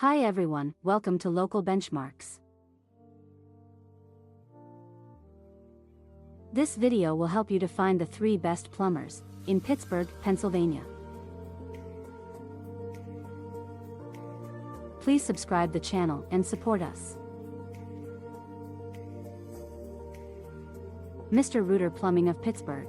Hi everyone, welcome to Local Benchmarks. This video will help you to find the 3 best plumbers in Pittsburgh, Pennsylvania. Please subscribe the channel and support us. Mr. Rooter Plumbing of Pittsburgh.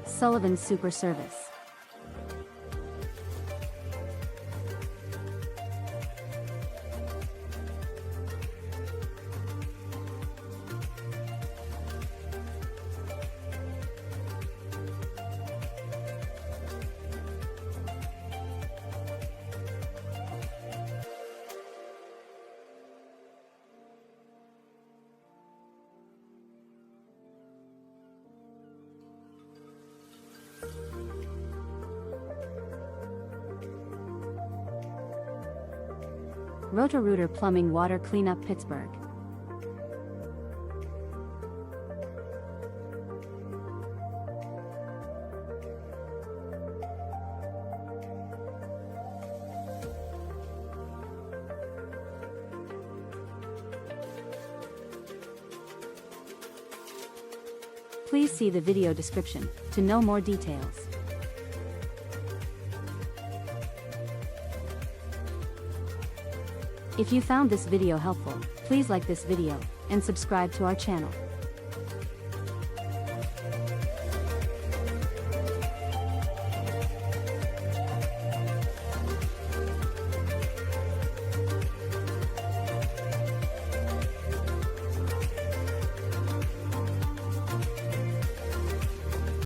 Sullivan Super Service. Roto-Rooter Plumbing Water Cleanup Pittsburgh. Please see the video description to know more details. If you found this video helpful, please like this video and subscribe to our channel.